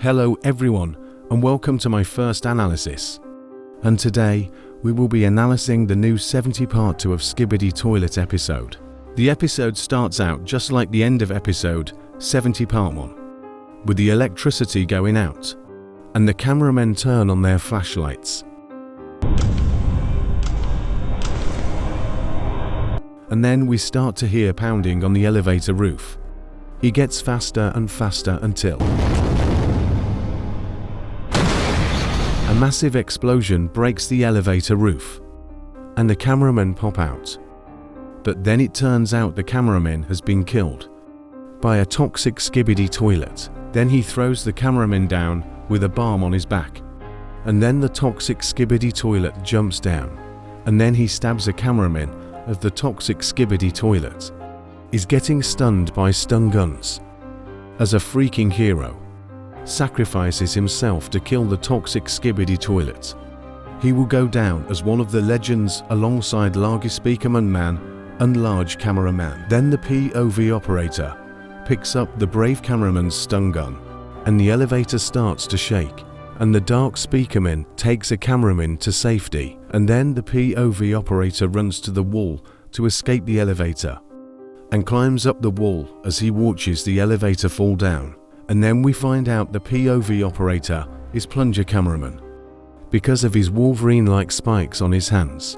Hello everyone, and welcome to my first analysis. And today, we will be analysing the new 70 part 2 of Skibidi toilet episode. The episode starts out just like the end of episode 70 part 1, with the electricity going out, and the cameramen turn on their flashlights. And then we start to hear pounding on the elevator roof. It gets faster and faster until a massive explosion breaks the elevator roof, and the cameramen pop out. But then it turns out the cameraman has been killed by a toxic Skibidi toilet. Then he throws the cameraman down with a bomb on his back, and then the toxic Skibidi toilet jumps down, and then he stabs a cameraman as the toxic Skibidi toilet is getting stunned by stun guns. As a freaking hero sacrifices himself to kill the toxic Skibidi toilet, he will go down as one of the legends alongside Largy Speakerman Man and Large Cameraman. Then the POV operator picks up the brave cameraman's stun gun, and the elevator starts to shake, and the Dark Speakerman takes a cameraman to safety, and then the POV operator runs to the wall to escape the elevator and climbs up the wall as he watches the elevator fall down. And then we find out the POV operator is Plunger Cameraman because of his Wolverine-like spikes on his hands.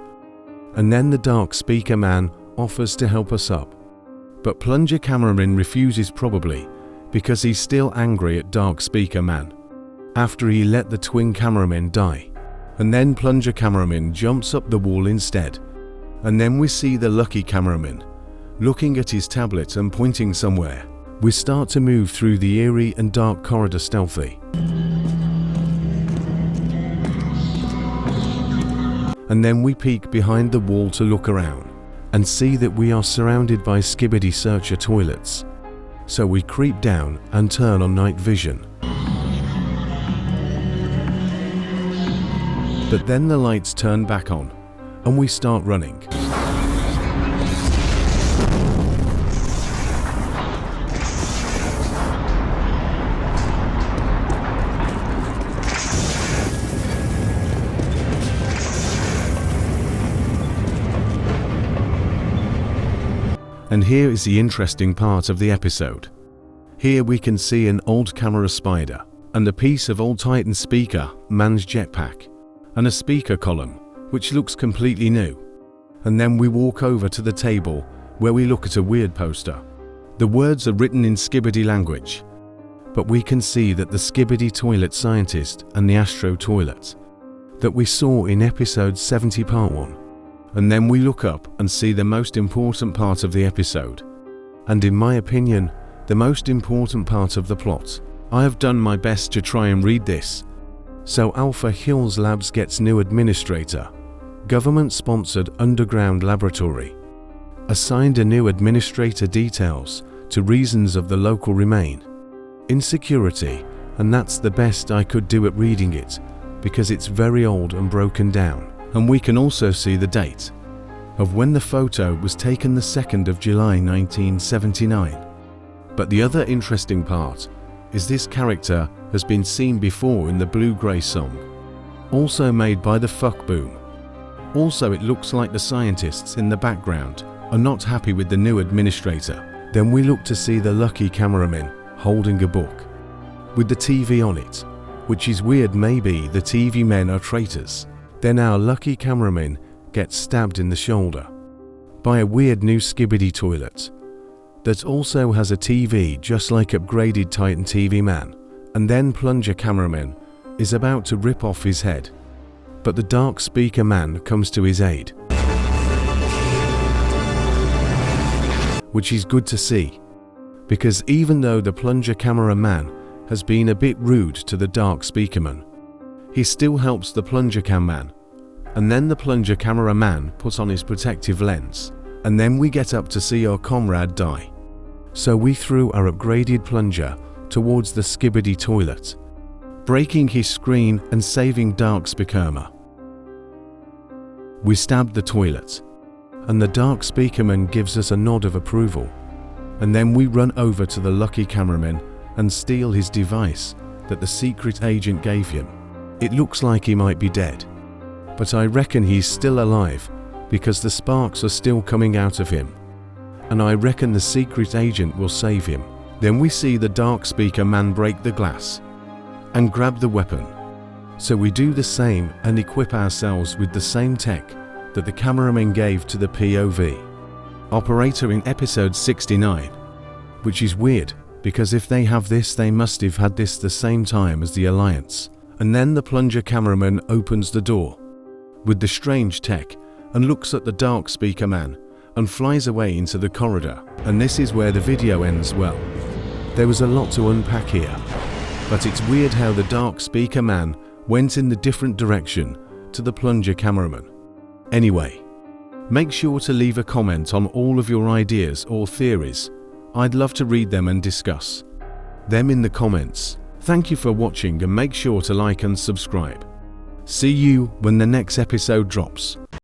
And then the Dark Speaker Man offers to help us up, but Plunger Cameraman refuses, probably because he's still angry at Dark Speaker Man after he let the twin cameramen die. And then Plunger Cameraman jumps up the wall instead. And then we see the Lucky Cameraman looking at his tablet and pointing somewhere. We start to move through the eerie and dark corridor stealthy. And then we peek behind the wall to look around and see that we are surrounded by Skibidi searcher toilets. So we creep down and turn on night vision. But then the lights turn back on and we start running. And here is the interesting part of the episode. Here we can see an old camera spider, and a piece of old Titan speaker man's jetpack, and a speaker column, which looks completely new. And then we walk over to the table where we look at a weird poster. The words are written in Skibidi language, but we can see that the Skibidi toilet scientist and the Astro toilet that we saw in episode 70 part 1. And then we look up and see the most important part of the episode, and in my opinion, the most important part of the plot. I have done my best to try and read this. So Alpha Hills Labs gets new administrator, government-sponsored underground laboratory, assigned a new administrator, details to reasons of the local remain insecurity, and that's the best I could do at reading it because it's very old and broken down. And we can also see the date of when the photo was taken, the 2nd of July 1979. But the other interesting part is this character has been seen before in the Blue-Grey song, also made by the Fuck Boom. Also, it looks like the scientists in the background are not happy with the new administrator. Then we look to see the Lucky Cameraman holding a book with the TV on it, which is weird. Maybe the TV men are traitors. Then our Lucky Cameraman gets stabbed in the shoulder by a weird new Skibidi toilet that also has a TV just like upgraded Titan TV Man. And then Plunger Cameraman is about to rip off his head, but the Dark Speaker Man comes to his aid, which is good to see, because even though the Plunger Cameraman has been a bit rude to the Dark Speakerman, he still helps the Plunger Cam Man. And then the Plunger Cameraman puts on his protective lens, and then we get up to see our comrade die. So we threw our upgraded plunger towards the Skibidi toilet, breaking his screen and saving Dark Speakerman. We stabbed the toilet, and the Dark Speakerman gives us a nod of approval. And then we run over to the Lucky Cameraman and steal his device that the secret agent gave him. It looks like he might be dead, but I reckon he's still alive because the sparks are still coming out of him. And I reckon the secret agent will save him. Then we see the dark speaker man break the glass and grab the weapon. So we do the same and equip ourselves with the same tech that the cameraman gave to the POV operator in episode 69, which is weird because if they have this, they must have had this the same time as the Alliance. And then the plunger cameraman opens the door with the strange tech and looks at the dark speaker man and flies away into the corridor. And this is where the video ends. Well, there was a lot to unpack here, but it's weird how the dark speaker man went in the different direction to the plunger cameraman. Anyway, make sure to leave a comment on all of your ideas or theories. I'd love to read them and discuss them in the comments. Thank you for watching and make sure to like and subscribe. See you when the next episode drops.